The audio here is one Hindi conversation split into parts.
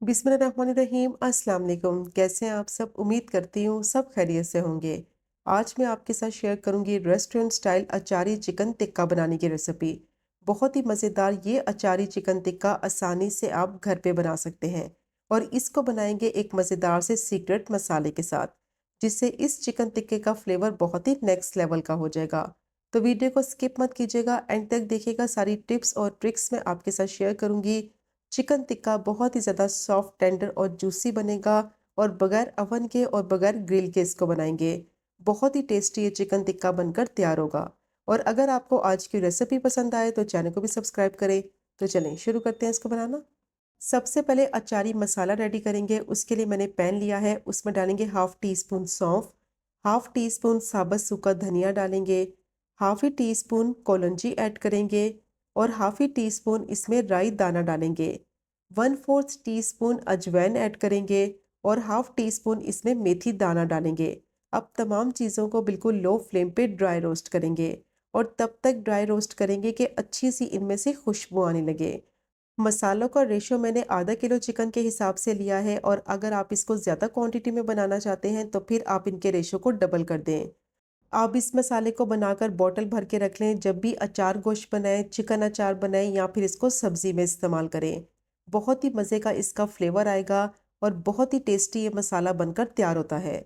बिस्मिल्लाहिर्रहमानिर्रहीम। अस्सलाम वालेकुम। कैसे हैं आप सब? उम्मीद करती हूँ सब खैरियत से होंगे। आज मैं आपके साथ शेयर करूंगी रेस्टोरेंट स्टाइल अचारी चिकन टिक्का बनाने की रेसिपी। बहुत ही मज़ेदार ये अचारी चिकन टिक्का आसानी से आप घर पे बना सकते हैं। और इसको बनाएंगे एक मज़ेदार से सीक्रेट मसाले के साथ, जिससे इस चिकन टिक्के का फ्लेवर बहुत ही नेक्स्ट लेवल का हो जाएगा। तो वीडियो को स्किप मत कीजिएगा, एंड तक देखिएगा। सारी टिप्स और ट्रिक्स मैं आपके साथ शेयर करूंगी। चिकन टिक्का बहुत ही ज़्यादा सॉफ्ट, टेंडर और जूसी बनेगा। और बगैर अवन के और बगैर ग्रिल के इसको बनाएंगे। बहुत ही टेस्टी ये चिकन टिक्का बनकर तैयार होगा। और अगर आपको आज की रेसिपी पसंद आए तो चैनल को भी सब्सक्राइब करें। तो चलें शुरू करते हैं इसको बनाना। सबसे पहले अचारी मसाला रेडी करेंगे। उसके लिए मैंने पैन लिया है, उसमें डालेंगे हाफ टी स्पून सौंफ, हाफ टी स्पून साबुत सूखा धनिया डालेंगे, हाफ ही टी स्पून कोलंजी ऐड करेंगे और हाफ ही टी स्पून इसमें राई दाना डालेंगे। 1/4 टी स्पून अजवाइन ऐड करेंगे और हाफ टी स्पून इसमें मेथी दाना डालेंगे। अब तमाम चीज़ों को बिल्कुल लो फ्लेम पे ड्राई रोस्ट करेंगे। और तब तक ड्राई रोस्ट करेंगे कि अच्छी सी इनमें से खुशबू आने लगे। मसालों का रेशो मैंने आधा किलो चिकन के हिसाब से लिया है, और अगर आप इसको ज़्यादा क्वांटिटी में बनाना चाहते हैं तो फिर आप इनके रेशो को डबल कर दें। आप इस मसाले को बनाकर बॉटल भर के रख लें। जब भी अचार गोश्त बनाएं, चिकन अचार बनाएं या फिर इसको सब्जी में इस्तेमाल करें, बहुत ही मज़े का इसका फ्लेवर आएगा। और बहुत ही टेस्टी ये मसाला बनकर तैयार होता है।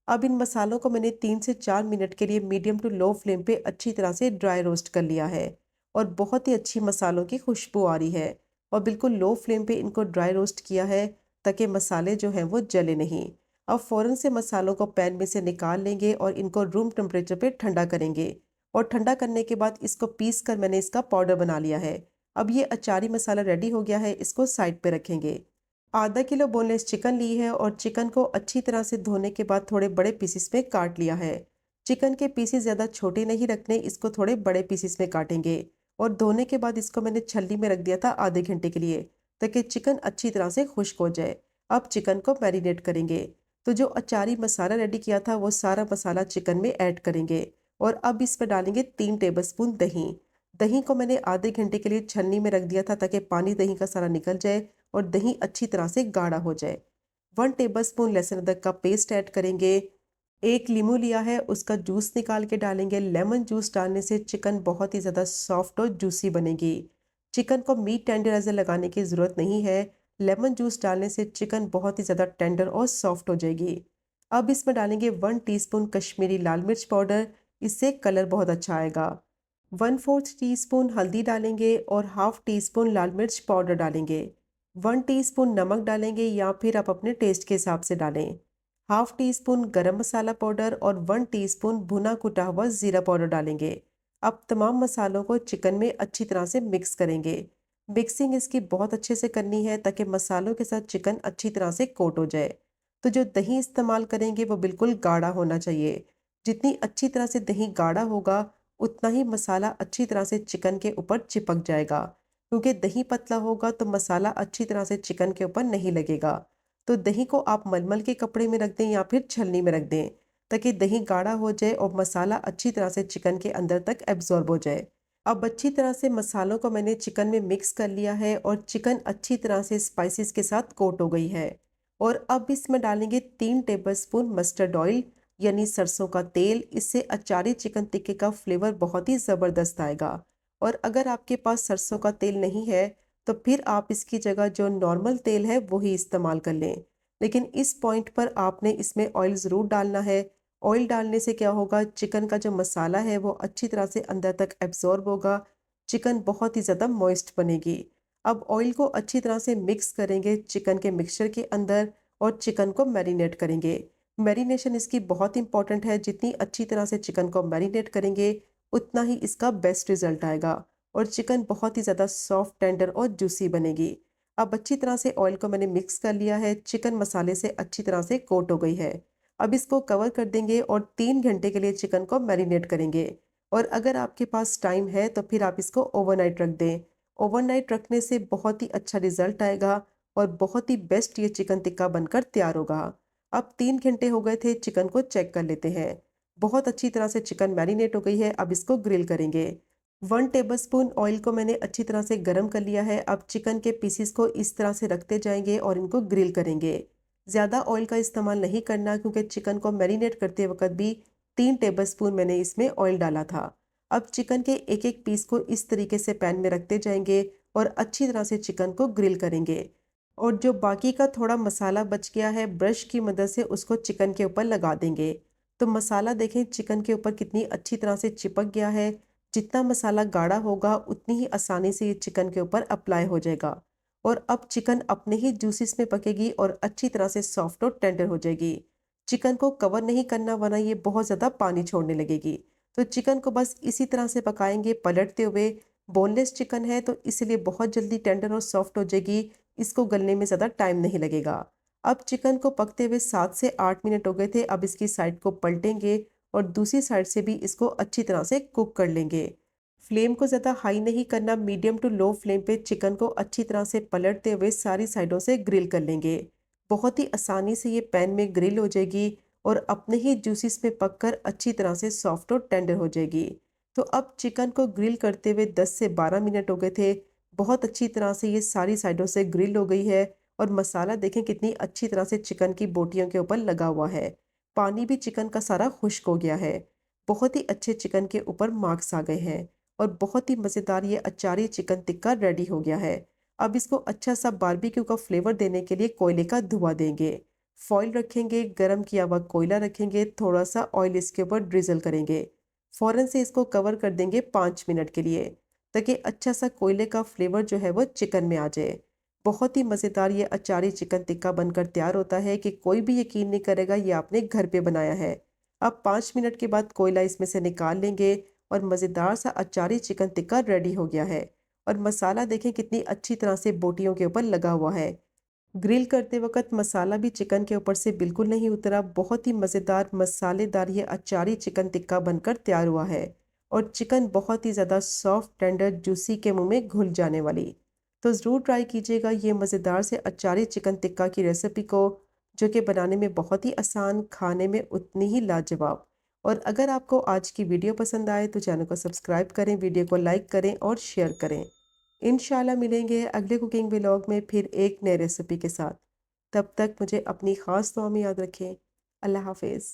अब इन मसालों को मैंने 3 से 4 मिनट के लिए मीडियम टू लो फ्लेम पे अच्छी तरह से ड्राई रोस्ट कर लिया है। और बहुत ही अच्छी मसालों की खुशबू आ रही है। और बिल्कुल लो फ्लेम पे इनको ड्राई रोस्ट किया है, ताकि मसाले जो हैं वो जले नहीं। अब फ़ौरन से मसालों को पैन में से निकाल लेंगे और इनको रूम टेम्परेचर पे ठंडा करेंगे। और ठंडा करने के बाद इसको पीस कर मैंने इसका पाउडर बना लिया है। अब ये अचारी मसाला रेडी हो गया है, इसको साइड पे रखेंगे। आधा किलो बोनलेस चिकन ली है और चिकन को अच्छी तरह से धोने के बाद थोड़े बड़े पीसेस में काट लिया है। चिकन के पीसेस ज़्यादा छोटे नहीं रखने, इसको थोड़े बड़े पीसेस में काटेंगे। और धोने के बाद इसको मैंने छलनी में रख दिया था आधे घंटे के लिए, ताकि चिकन अच्छी तरह से खुश्क हो जाए। अब चिकन को मैरिनेट करेंगे। तो जो अचारी मसाला रेडी किया था वो सारा मसाला चिकन में ऐड करेंगे। और अब इस पर डालेंगे 3 टेबलस्पून दही। दही को मैंने आधे घंटे के लिए छलनी में रख दिया था, ताकि पानी दही का सारा निकल जाए और दही अच्छी तरह से गाढ़ा हो जाए। 1 टेबलस्पून लहसुन अदरक का पेस्ट ऐड करेंगे। एक लीमू लिया है, उसका जूस निकाल के डालेंगे। लेमन जूस डालने से चिकन बहुत ही ज़्यादा सॉफ्ट और जूसी बनेगी। चिकन को मीट टेंडराइजर लगाने की ज़रूरत नहीं है। लेमन जूस डालने से चिकन बहुत ही ज़्यादा टेंडर और सॉफ्ट हो जाएगी। अब इसमें डालेंगे 1 टीस्पून कश्मीरी लाल मिर्च पाउडर, इससे कलर बहुत अच्छा आएगा। 1/4 टीस्पून हल्दी डालेंगे और हाफ टी स्पून लाल मिर्च पाउडर डालेंगे। 1 टीस्पून नमक डालेंगे या फिर आप अपने टेस्ट के हिसाब से डालें। हाफ टी स्पून गरम मसाला पाउडर और 1 टीस्पून भुना कुटा हुआ ज़ीरा पाउडर डालेंगे। अब तमाम मसालों को चिकन में अच्छी तरह से मिक्स करेंगे। मिक्सिंग इसकी बहुत अच्छे से करनी है, ताकि मसालों के साथ चिकन अच्छी तरह से कोट हो जाए। तो जो दही इस्तेमाल करेंगे वो बिल्कुल गाढ़ा होना चाहिए। जितनी अच्छी तरह से दही गाढ़ा होगा, उतना ही मसाला अच्छी तरह से चिकन के ऊपर चिपक जाएगा। क्योंकि दही पतला होगा तो मसाला अच्छी तरह से चिकन के ऊपर नहीं लगेगा। तो दही को आप मलमल के कपड़े में रख दें या फिर छलनी में रख दें, ताकि दही गाढ़ा हो जाए और मसाला अच्छी तरह से चिकन के अंदर तक एब्जॉर्ब हो जाए। अब अच्छी तरह से मसालों को मैंने चिकन में मिक्स कर लिया है और चिकन अच्छी तरह से स्पाइसेस के साथ कोट हो गई है। और अब इसमें डालेंगे 3 टेबलस्पून मस्टर्ड ऑयल, यानी सरसों का तेल। इससे अचारी चिकन टिक्के का फ्लेवर बहुत ही ज़बरदस्त आएगा। और अगर आपके पास सरसों का तेल नहीं है तो फिर आप इसकी जगह जो नॉर्मल तेल है वही इस्तेमाल कर लें। लेकिन इस पॉइंट पर आपने इसमें ऑयल ज़रूर डालना है। ऑयल डालने से क्या होगा, चिकन का जो मसाला है वो अच्छी तरह से अंदर तक एब्जॉर्ब होगा। चिकन बहुत ही ज़्यादा मॉइस्ट बनेगी। अब ऑयल को अच्छी तरह से मिक्स करेंगे चिकन के मिक्सचर के अंदर और चिकन को मैरिनेट करेंगे। मैरिनेशन इसकी बहुत इंपॉर्टेंट है। जितनी अच्छी तरह से चिकन को मैरिनेट करेंगे, उतना ही इसका बेस्ट रिजल्ट आएगा। और चिकन बहुत ही ज़्यादा सॉफ्ट, टेंडर और जूसी बनेगी। अब अच्छी तरह से ऑयल को मैंने मिक्स कर लिया है। चिकन मसाले से अच्छी तरह से कोट हो गई है। अब इसको कवर कर देंगे और 3 घंटे के लिए चिकन को मैरिनेट करेंगे। और अगर आपके पास टाइम है तो फिर आप इसको ओवरनाइट रख दें। ओवरनाइट रखने से बहुत ही अच्छा रिजल्ट आएगा और बहुत ही बेस्ट ये चिकन टिक्का बनकर तैयार होगा। अब 3 घंटे हो गए थे, चिकन को चेक कर लेते हैं। बहुत अच्छी तरह से चिकन मैरिनेट हो गई है। अब इसको ग्रिल करेंगे। 1 टेबलस्पून ऑयल को मैंने अच्छी तरह से गरम कर लिया है। अब चिकन के पीसेस को इस तरह से रखते जाएंगे और इनको ग्रिल करेंगे। ज़्यादा ऑयल का इस्तेमाल नहीं करना क्योंकि चिकन को मैरिनेट करते वक्त भी 3 टेबलस्पून मैंने इसमें ऑयल डाला था। अब चिकन के एक एक पीस को इस तरीके से पैन में रखते जाएंगे और अच्छी तरह से चिकन को ग्रिल करेंगे। और जो बाकी का थोड़ा मसाला बच गया है, ब्रश की मदद से उसको चिकन के ऊपर लगा देंगे। तो मसाला देखें चिकन के ऊपर कितनी अच्छी तरह से चिपक गया है। जितना मसाला गाढ़ा होगा उतनी ही आसानी से ये चिकन के ऊपर अप्लाई हो जाएगा। और अब चिकन अपने ही जूसिस में पकेगी और अच्छी तरह से सॉफ्ट और टेंडर हो जाएगी। चिकन को कवर नहीं करना वरना ये बहुत ज़्यादा पानी छोड़ने लगेगी। तो चिकन को बस इसी तरह से पकाएंगे पलटते हुए। बोनलेस चिकन है तो इसलिए बहुत जल्दी टेंडर और सॉफ्ट हो जाएगी। इसको गलने में ज़्यादा टाइम नहीं लगेगा। अब चिकन को पकते हुए 7 से 8 मिनट हो गए थे। अब इसकी साइड को पलटेंगे और दूसरी साइड से भी इसको अच्छी तरह से कुक कर लेंगे। फ्लेम को ज़्यादा हाई नहीं करना, मीडियम टू लो फ्लेम पे चिकन को अच्छी तरह से पलटते हुए सारी साइडों से ग्रिल कर लेंगे। बहुत ही आसानी से ये पैन में ग्रिल हो जाएगी और अपने ही जूसिस में पककर अच्छी तरह से सॉफ्ट और टेंडर हो जाएगी। तो अब चिकन को ग्रिल करते हुए 10 से 12 मिनट हो गए थे। बहुत अच्छी तरह से ये सारी साइडों से ग्रिल हो गई है और मसाला देखें कितनी अच्छी तरह से चिकन की बोटियों के ऊपर लगा हुआ है। पानी भी चिकन का सारा खुश्क हो गया है। बहुत ही अच्छे चिकन के ऊपर मार्क्स आ गए हैं और बहुत ही मज़ेदार ये अचारी चिकन टिक्का रेडी हो गया है। अब इसको अच्छा सा बारबेक्यू का फ्लेवर देने के लिए कोयले का धुआं देंगे। फॉइल रखेंगे, गरम किया हुआ कोयला रखेंगे, थोड़ा सा ऑयल इसके ऊपर ड्रिजल करेंगे। फ़ौरन से इसको कवर कर देंगे 5 मिनट के लिए ताकि अच्छा सा कोयले का फ्लेवर जो है वो चिकन में आ जाए। बहुत ही मज़ेदार ये अचारी चिकन टिक्का बनकर तैयार होता है कि कोई भी यकीन नहीं करेगा ये आपने घर पे बनाया है। अब 5 मिनट के बाद कोयला इसमें से निकाल लेंगे और मज़ेदार सा अचारी चिकन टिक्का रेडी हो गया है। और मसाला देखें कितनी अच्छी तरह से बोटियों के ऊपर लगा हुआ है। ग्रिल करते वक्त मसाला भी चिकन के ऊपर से बिल्कुल नहीं उतरा। बहुत ही मज़ेदार मसालेदार ये अचारी चिकन टिक्का बनकर तैयार हुआ है और चिकन बहुत ही ज़्यादा सॉफ्ट टेंडर जूसी के मुंह में घुल जाने वाली। तो ज़रूर ट्राई कीजिएगा ये मज़ेदार से अचारी चिकन टिक्का की रेसिपी को, जो कि बनाने में बहुत ही आसान, खाने में उतनी ही लाजवाब। और अगर आपको आज की वीडियो पसंद आए तो चैनल को सब्सक्राइब करें, वीडियो को लाइक करें और शेयर करें। इंशाल्लाह मिलेंगे अगले कुकिंग व्लॉग में फिर एक नए रेसिपी के साथ। तब तक मुझे अपनी ख़ास दुआ में याद रखें। अल्लाह हाफ़िज़।